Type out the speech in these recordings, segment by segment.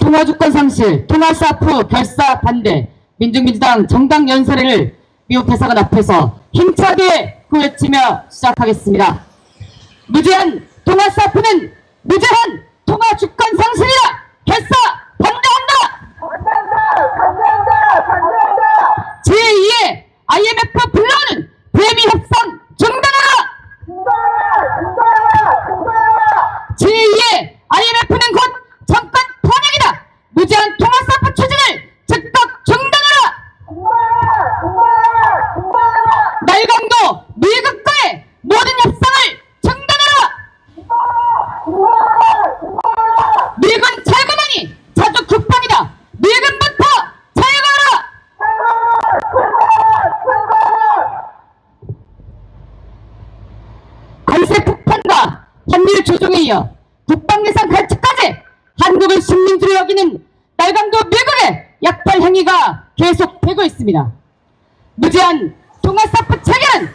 통화주권 상실, 통화사프 결사 반대, 민중민주당 정당 연설회를 미국 대사관 앞에서 힘차게 후회치며 시작하겠습니다. 무제한 통화사프는 무제한 통화주권 상실이다! 결사 반대한다! 제2의 IMF 불러오는 대미 협상 중단하라! 제2의 IMF는 곧 정권 탄핵이다! 무제한 통화사프 추진을 즉각 중단하라! 날강도 미국과의 모든 협상을 중단하라! 미군 철거만이 자주 국방이다! 미군부터 철거하라! 관세 폭탄과 환율 조정에 이어 국방예산 갈취까지 한국을 식민지로 여기는 날강도 미국의 약탈 행위가 계속되고 있습니다. 무제한 통화사프 체결은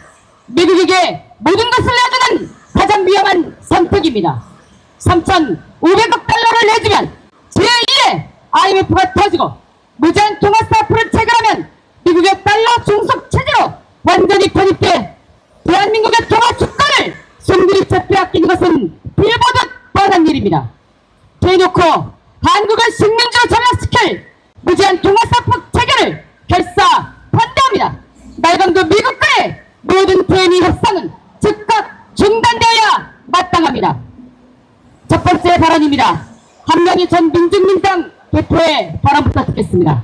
미국에게 모든 것을 내주는 가장 위험한 선택입니다. 3,500억 달러를 내주면 제2의 IMF가 터지고 무제한 통화사프를 체결하면 미국의 달러 중속 체제로 완전히 편입돼 대한민국의 통화 주권을 송두리째 빼앗기는 것은 빌보듯 뻔한 일입니다. 대놓고 한국을 식민지로 전락시킬 무제한 통화사프 체결을 결사 반대합니다. 날강도 미국과의 모든 대미 협상은 즉각 중단되어야 마땅합니다. 첫 번째 발언입니다. 한명희 전 민중민주당 대표의 발언부터 듣겠습니다.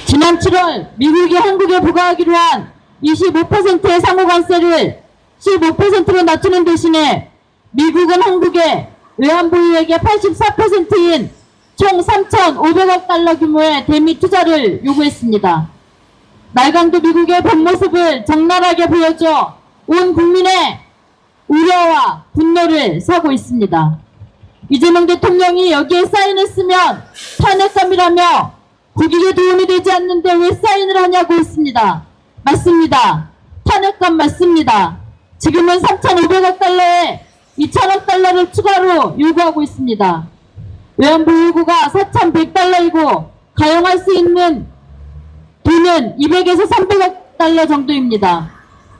지난 7월 미국이 한국에 부과하기로 한 25%의 상호관세를 15%로 낮추는 대신에 미국은 한국에 외환보유액의 84%인 총 3,500억 달러 규모의 대미 투자를 요구했습니다. 날강도 미국의 본 모습을 적나라하게 보여줘 온 국민의 우려와 분노를 사고 있습니다. 이재명 대통령이 여기에 사인했으면 탄핵감이라며 국익에 도움이 되지 않는데 왜 사인을 하냐고 했습니다. 맞습니다. 탄핵감 맞습니다. 지금은 3,500억 달러에 2,000억 달러를 추가로 요구하고 있습니다. 외환보유고가 4,100달러이고 가용할 수 있는 돈은 200에서 300억 달러 정도입니다.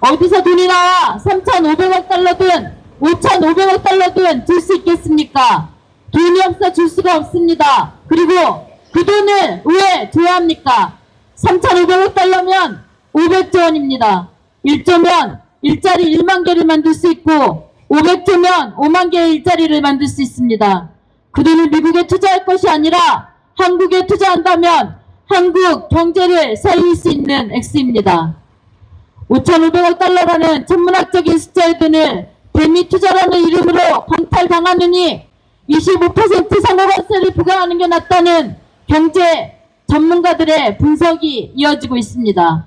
어디서 돈이 나와 3,500억 달러든 5,500억 달러든 줄 수 있겠습니까? 돈이 없어 줄 수가 없습니다. 그리고 그 돈을 왜 줘야 합니까? 3,500억 달러면 500조 원입니다. 1조면 일자리 1만 개를 만들 수 있고 500조면 5만 개의 일자리를 만들 수 있습니다. 그 돈을 미국에 투자할 것이 아니라 한국에 투자한다면 한국 경제를 살릴 수 있는 액수입니다. 5,500억 달러라는 천문학적인 숫자의 돈을 대미 투자라는 이름으로 강탈당하느니 25% 상호관세를 부과하는 게 낫다는 경제 전문가들의 분석이 이어지고 있습니다.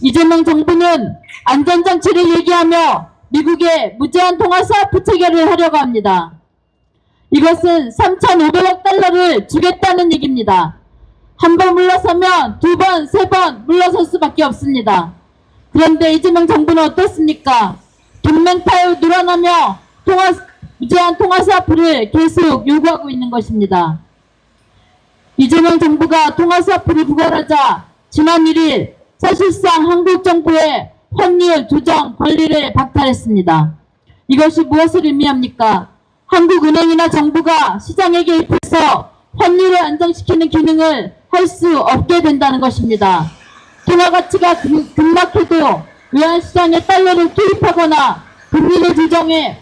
이재명 정부는 안전장치를 얘기하며 미국에 무제한 통화사프 체결을 하려고 합니다. 이것은 3,500억 달러를 주겠다는 얘기입니다. 한 번 물러서면 두 번, 세 번 물러설 수밖에 없습니다. 그런데 이재명 정부는 어떻습니까? 동맹타협 늘어나며 무제한 통화사프를 계속 요구하고 있는 것입니다. 이재명 정부가 통화사프를 부과하자 지난 1일 사실상 한국 정부의 환율 조정 권리를 박탈했습니다. 이것이 무엇을 의미합니까? 한국은행이나 정부가 시장에 개입해서 환율을 안정시키는 기능을 할 수 없게 된다는 것입니다. 통화가치가 급락해도 외환시장에 달러를 투입하거나 금리를 조정해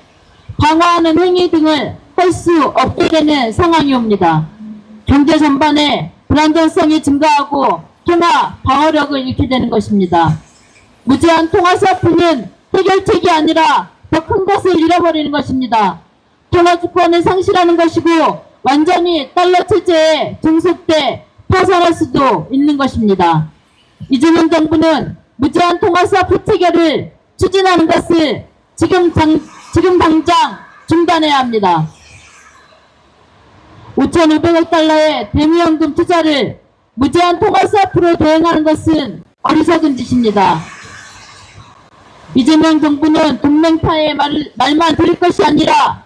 방어하는 행위 등을 할 수 없게 되는 상황이 옵니다. 경제 전반에 불안정성이 증가하고 통화 방어력을 잃게 되는 것입니다. 무제한 통화사프는 해결책이 아니라 더 큰 것을 잃어버리는 것입니다. 통화주권을 상실하는 것이고 완전히 달러 체제에 종속돼 파산할 수도 있는 것입니다. 이재명 정부는 무제한 통화사프 체결을 추진하는 것을 지금 당장 중단해야 합니다. 5,500억 달러의 대무연금 투자를 무제한 통화스와프로 대행하는 것은 어리석은 짓입니다. 이재명 정부는 동맹파의 말만 들을 것이 아니라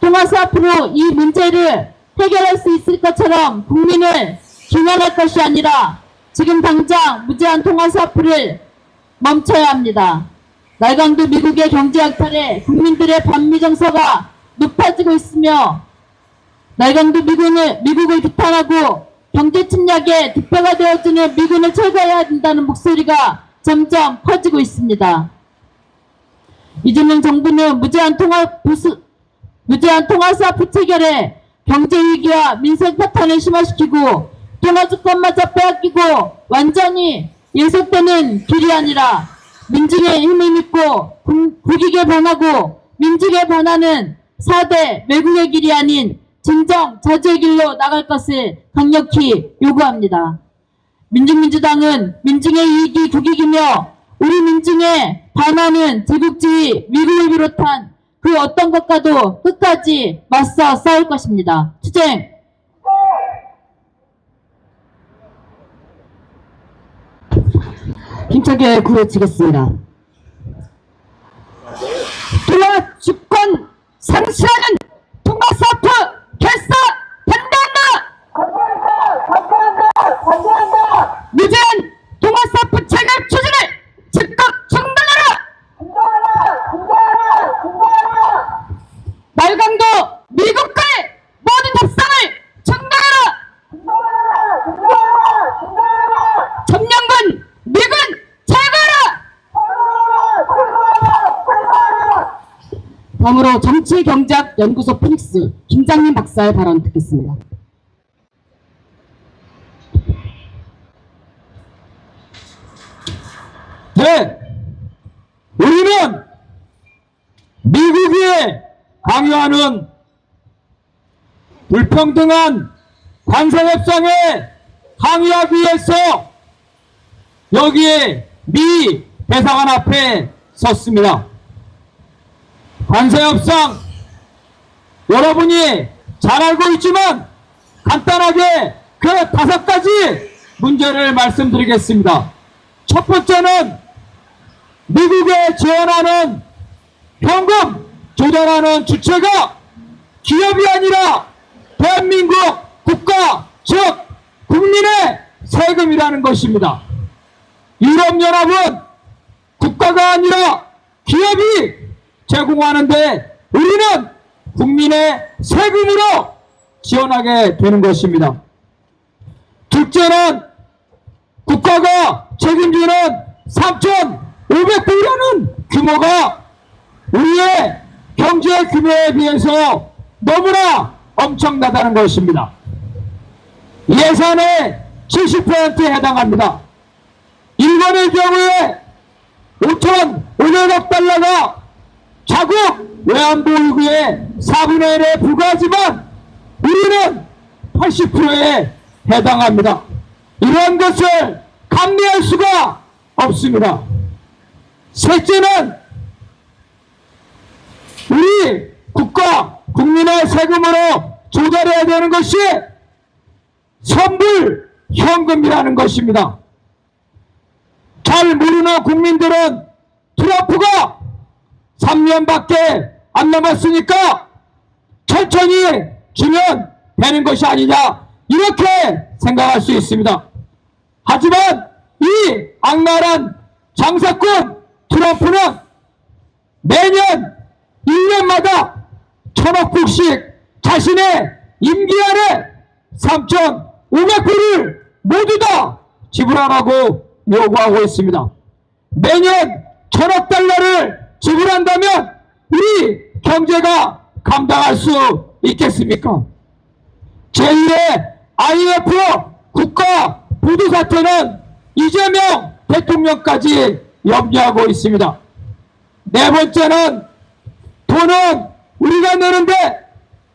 통화스와프로 이 문제를 해결할 수 있을 것처럼 국민을 기만할 것이 아니라 지금 당장 무제한 통화스와프를 멈춰야 합니다. 날강도 미국의 경제 약탈에 국민들의 반미 정서가 높아지고 있으며 날강도 미국을 비판하고 경제 침략의 뒷배가 되어주는 미군을 철거해야 된다는 목소리가 점점 커지고 있습니다. 이재명 정부는 무제한 통화스와프 체결에 경제 위기와 민생 파탄을 심화시키고 통화주권마저 빼앗기고 완전히 예속되는 길이 아니라 민중의 힘을 믿고 국익에 반하고 민중에 반하는 4대 외국의 길이 아닌 진정 저주의 길로 나갈 것을 강력히 요구합니다. 민중민주당은 민중의 이익이 국익이며 우리 민중의 반하는 제국주의 미국을 비롯한 그 어떤 것과도 끝까지 맞서 싸울 것입니다. 투쟁! 힘차게 구호치겠습니다. 통화 주권 상실하는 통화스와프 결사한다! 반대한다! 무제한 통화스와프 체결 추진을 즉각 중단하라! 날강도 미국과의 모든 협상을 중단하라! 점령군 미군 제거하라! 다음으로 정치경제학연구소 피닉스 김장민 박사의 발언 듣겠습니다. 네, 우리는 미국이 강요하는 불평등한 관세협상에 항의하기 위해서 여기에 미 대사관 앞에 섰습니다. 관세협상 여러분이 잘 알고 있지만 간단하게 그 5가지 문제를 말씀드리겠습니다. 첫 번째는 미국에 지원하는 현금 조달하는 주체가 기업이 아니라 대한민국 국가, 즉 국민의 세금이라는 것입니다. 유럽연합은 국가가 아니라 기업이 제공하는데 우리는 국민의 세금으로 지원하게 되는 것입니다. 둘째는 국가가 책임지는 3,500불이라는 규모가 우리의 경제 규모에 비해서 너무나 엄청나다는 것입니다. 예산의 70%에 해당합니다. 일본의 경우에 5,500억 달러가 자국 외환보 요구의 4분의 1에 불과하지만 우리는 80%에 해당합니다. 이런 것을 감내할 수가 없습니다. 셋째는 우리 국가, 국민의 세금으로 조달해야 되는 것이 선불 현금이라는 것입니다. 잘 모르는 국민들은 트럼프가 3년밖에 안 남았으니까 천천히 주면 되는 것이 아니냐 이렇게 생각할 수 있습니다. 하지만 이 악랄한 장사꾼 트럼프는 매년 1년마다 1,000억 불씩 자신의 임기 안에 3,500불을 모두 다 지불하라고 요구하고 있습니다. 매년 1,000억 달러를 지불한다면 우리 경제가 감당할 수 있겠습니까? 제1의 IMF 국가 부도 사태는 이재명 대통령까지 염려하고 있습니다. 네 번째는 돈은 우리가 내는데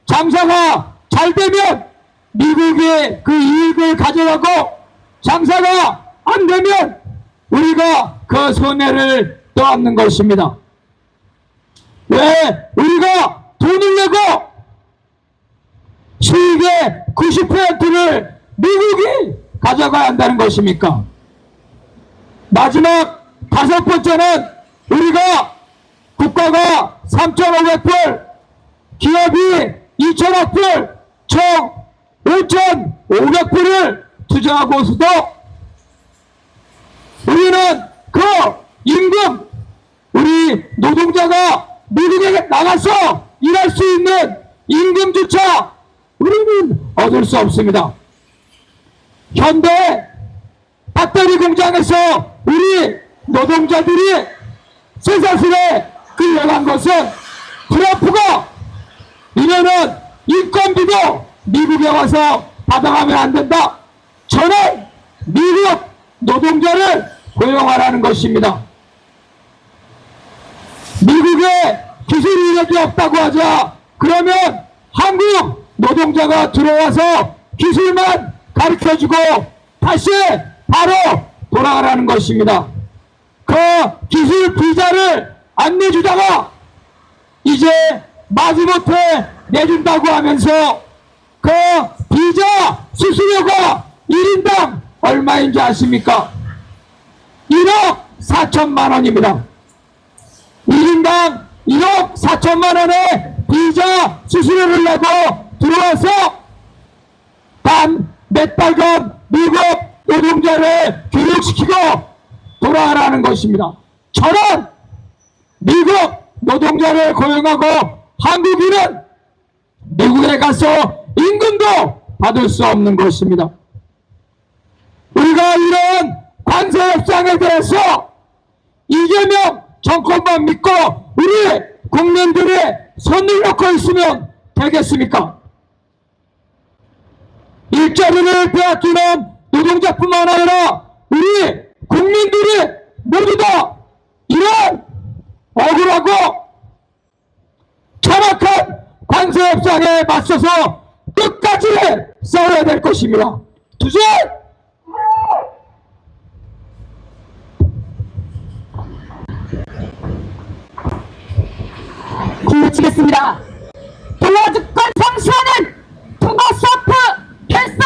장사가 잘 되면 미국이 그 이익을 가져가고 장사가 안 되면 우리가 그 손해를 떠안는 것입니다. 왜 우리가 돈을 내고 왜 90%를 미국이 가져가야 한다는 것입니까? 마지막 5번째는 우리가 국가가 3,500불, 기업이 2,000억 불, 총 5,500불을 투자하고서도 우리는 그 임금, 우리 노동자가 미국에 나가서 일할 수 있는 임금조차 우리는 얻을 수 없습니다. 현대 배터리 공장에서 우리 노동자들이 쇠사슬에 끌려간 것은 트럼프가 이제는 인건비도 미국에 와서 받아가면 안 된다. 저는 미국 노동자를 고용하라는 것입니다. 미국에 기술 인력이 없다고 하자 그러면 한국 노동자가 들어와서 기술만 가르쳐주고 다시 바로 돌아가라는 것입니다. 그 기술 비자를 안 내주다가 이제 마지못해 내준다고 하면서 그 비자 수수료가 1인당 얼마인지 아십니까? 1억 4천만 원입니다. 1인당 1억 4천만 원의 비자 수수료를 내고 들어와서 단 몇 달간 미국 노동자를 교육시키고 돌아가라는 것입니다. 저는 미국 노동자를 고용하고 한국인은 미국에 가서 임금도 받을 수 없는 것입니다. 우리가 이런 관세 협상에 대해서 이재명 정권만 믿고 우리 국민들의 손을 놓고 있으면 되겠습니까? 일자리를 빼앗기는 노동자뿐만 아니라 우리 국민들이 모두 다 이런 억울하고 정확한 관세 협상에 맞서서 끝까지 싸워야 될 것입니다. 투쟁! 마치겠습니다. 동아주권 상시하는 투고서프 결사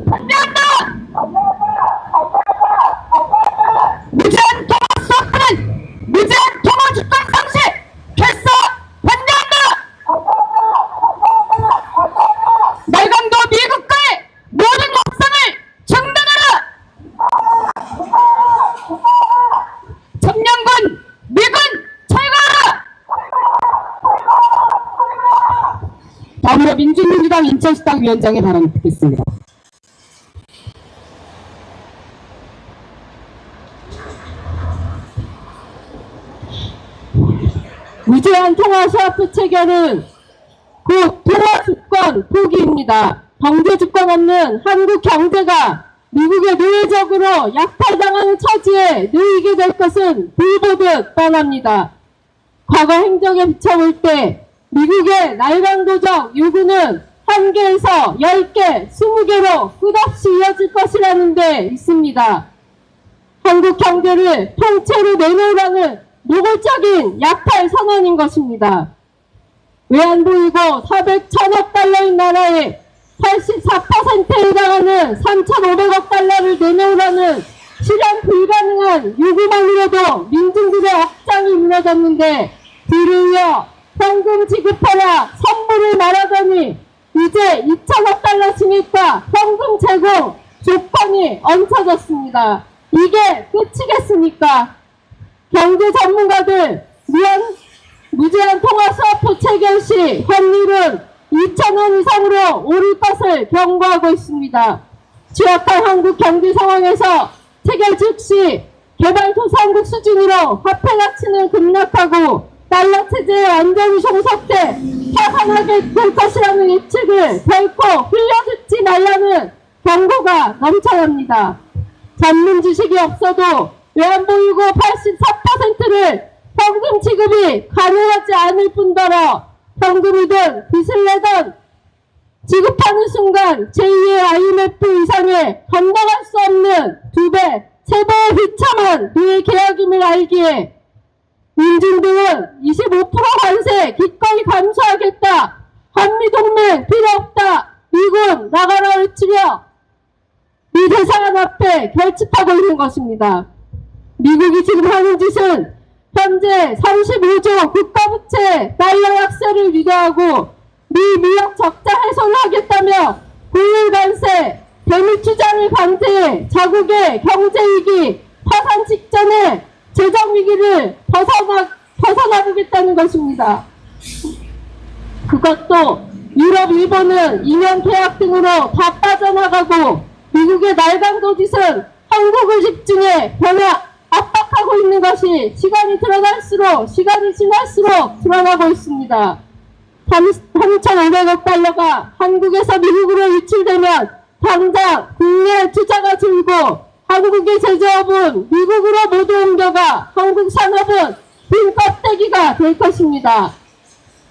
반대한다! 무제한 동아서프는 무제한 동아주권 상시 결사 반대한다! 말강도 미국과의 모든 협상을 중단하라! 청년군 미군 철거하라! 더불어민주민주당 인천시당 위원장의 발언을 듣겠습니다. 무제한 통화 스와프 체결은 곧 통화 주권 포기입니다. 경제 주권 없는 한국 경제가 미국의 노예적으로 약탈당하는 처지에 놓이게 될 것은 불보듯 뻔합니다. 과거 행정에 비춰볼 때 미국의 날강도적 요구는 1개에서 10개, 20개로 끝없이 이어질 것이라는 데 있습니다. 한국 경제를 통째로 내놓으라는 노골적인 약탈 선언인 것입니다. 외환보유고 400천억 달러인 나라에 84%에 해당하는 3,500억 달러를 내놓으라는 실현 불가능한 요구만으로도 민중들의 억장이 무너졌는데 뒤를 이어 현금 지급하라 선물을 말하더니 이제 2천억 달러 신입과 현금 제공 조건이 얹혀졌습니다. 이게 끝이겠습니까? 경제 전문가들 무제한 통화 스와프 체결 시 환율은 2,000원 이상으로 오를 것을 경고하고 있습니다. 취약한 한국 경제 상황에서 체결 즉시 개발도상국 수준으로 화폐 가치는 급락하고 달러 체제의 안정이 종속돼 파산하게 될 것이라는 예측을 결코 흘려듣지 말라는 경고가 넘쳐납니다. 전문 지식이 없어도 외환보유고 84%를 현금 지급이 가능하지 않을 뿐더러 현금이든 빚을 내든 지급하는 순간 제2의 IMF 이상의 감당할 수 없는 2배, 3배의 비참한 노예 계약임을 알기에 민중들은 25% 관세 기꺼이 감수하겠다. 한미동맹 필요 없다. 미국 미군 나가라 외치려 미 대사관 앞에 결집하고 있는 것입니다. 미국이 지금 하는 짓은 현재 35조 국가부채 달러 약세를 유도하고 미 무역 적자 해소를 하겠다며 국민 관세, 대미 투자를 강제해 자국의 경제위기, 파산 직전에 재정위기를 벗어나보겠다는 것입니다. 그것도 유럽, 일본은 2년 계약 등으로 다 빠져나가고 미국의 날강도 짓은 한국을 집중해 변화 압박하고 있는 것이 시간이 지날수록 드러나고 있습니다. 3,500억 달러가 한국에서 미국으로 유출되면 당장 국내 투자가 줄고 한국의 제조업은 미국으로 모두 옮겨가 한국 산업은 빈 껍데기가 될 것입니다.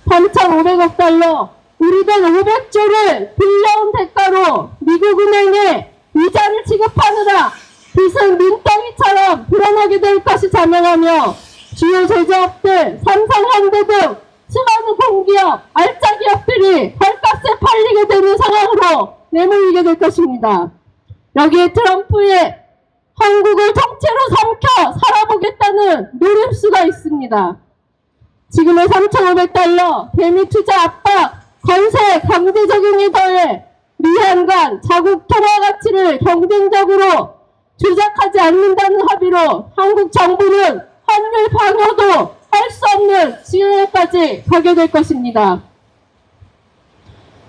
3,500억 달러, 우리 돈 500조를 빌려온 대가로 미국은행에 이자를 지급하느라 빚은 민덩이처럼 불어나게 될 것이 자명하며 주요 제조업들, 삼성, 현대 등 수많은 공기업, 알짜 기업들이 헐값에 팔리게 되는 상황으로 내몰리게 될 것입니다. 여기에 트럼프의 한국을 통째로 삼켜 살아보겠다는 노림수가 있습니다. 지금의 3,500달러 대미 투자 압박, 관세 강제 적용에 더해 미한 자국 통화 가치를 경쟁적으로 조작하지 않는다는 합의로 한국 정부는 환율 방어도 할 수 없는 지혜까지 가게 될 것입니다.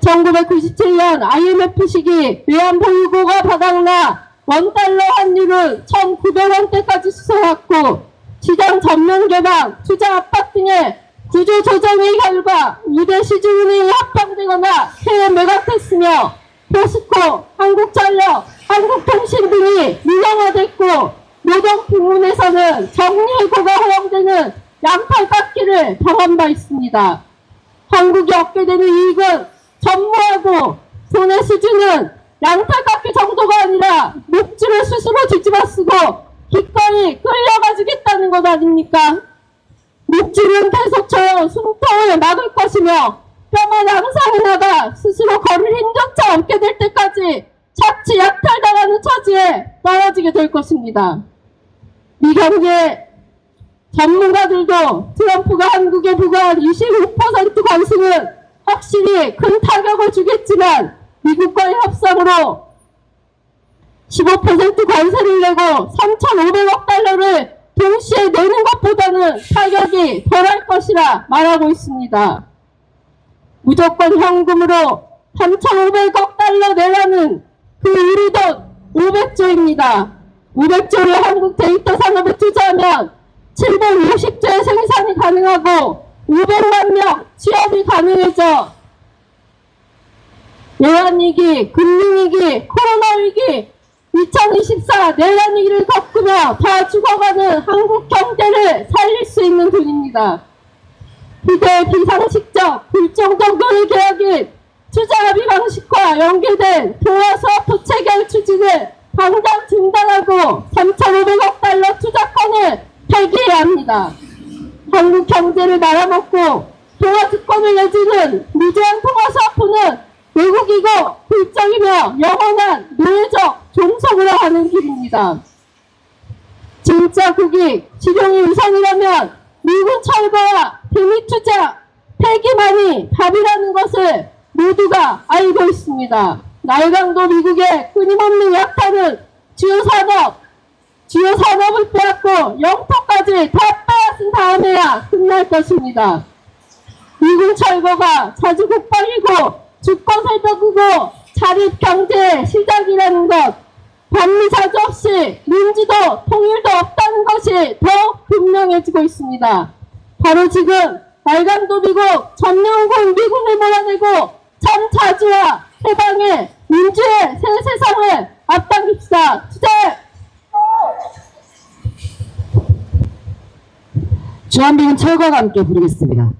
1997년 IMF 시기 외환보유고가 바닥나 원달러 환율은 1,900원대까지 솟아왔고 시장 전면 개방, 투자 압박 등의 구조 조정의 결과 우대 시중은행이 합병되거나 해외 매각됐으며 포스코, 한국전력, 한국통신 등이 민영화됐고 노동 부문에서는 정리해고가 허용되는 양팔 깎기를 당한 바 있습니다. 한국이 얻게 되는 이익은 전무하고 손해 수준은 양팔 깎기 정도가 아니라 목줄을 스스로 뒤집어 쓰고 기꺼이 끌려가지겠다는 것 아닙니까? 목줄은 계속쳐 숨통을 막을 것이며 뼈만 항상해나가 스스로 걸을 힘조차 없게 될 때까지 자칫 약탈당하는 처지에 떨어지게 될 것입니다. 미경제 전문가들도 트럼프가 한국에 부과한 25% 관세는 확실히 큰 타격을 주겠지만 미국과의 협상으로 15% 관세를 내고 3,500억 달러를 동시에 내는 것보다는 타격이 덜할 것이라 말하고 있습니다. 무조건 현금으로 3,500억 달러 내라는 그 우리 돈 500조입니다. 500조를 한국 데이터 산업에 투자하면 750조의 생산이 가능하고 500만 명 취업이 가능해져 외환위기, 금융위기, 코로나위기, 2024 내란위기를 겪으며 다 죽어가는 한국 경제를 살릴 수 있는 돈입니다. 희대의 비상식적, 불정적 노예 계약인 투자합의 방식과 연계된 동아수업 체결 추진을 당장 중단하고 3,500억 달러 투자권을 폐기해야 합니다. 한국 경제를 말아먹고 동아주권을 내주는 무제한 통화수업은 외국이고 불정이며 영원한 노예적 종속으로 가는 길입니다. 진짜 국익, 실용이 우선이라면 미군 철거와 대미 투자, 폐기만이 답이라는 것을 모두가 알고 있습니다. 날강도 미국의 끊임없는 약탈은 주요 산업을 빼앗고 영토까지 다 빼앗은 다음에야 끝날 것입니다. 미군 철거가 자주 국방이고 주권을 덕이고 자립경제의 시작이라는 것, 반미사주 없이 민주도 통일도 없다는 것이 더욱 분명해지고 있습니다. 바로 지금 날강도 미국 점령군 미군을 몰아내고 참 자주와 해방의 민주의 새 세상을 앞당깁시다. 투쟁! 주한미군 철거와 함께 부르겠습니다.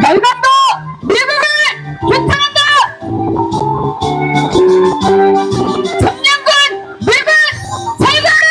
말간도 미국을 규탄한다! 점령군 미국 잘 가라!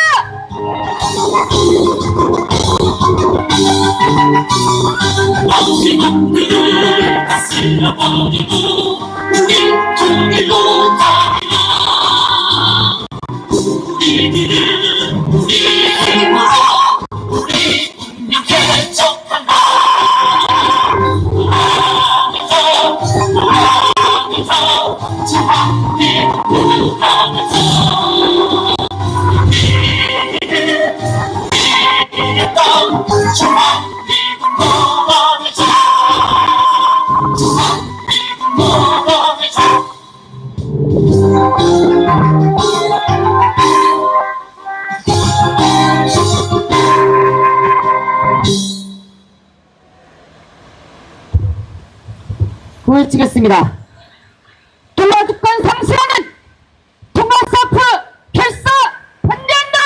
보여주겠습니다. 통화주권 상실하는 통화사프 결사 반대한다!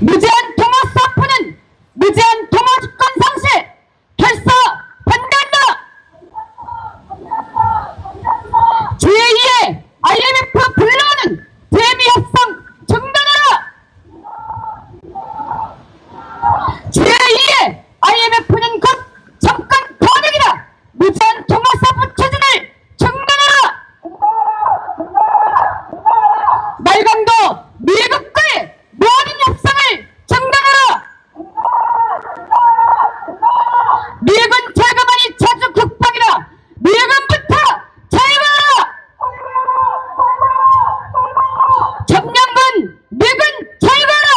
무제한 통화사프는 무제한 통화주권 상실 결사 반대한다! 제2의 IMF 불러오는 대미 협상 중단하라! 제2의 IMF는 곧 잠깐 탄핵이다! 무제한 통화사프 추진을 중단하라! 말강도 미국과의 모든 협상을 중단하라! 미군 자금원이 자주 국방이다! 미군부터 자유하라! 점령군 미군 자유하라!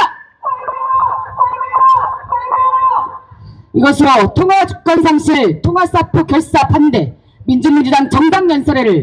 이것으로 통화주권 상실 통화사프 결사 반대 민주민주당 정당 연설회를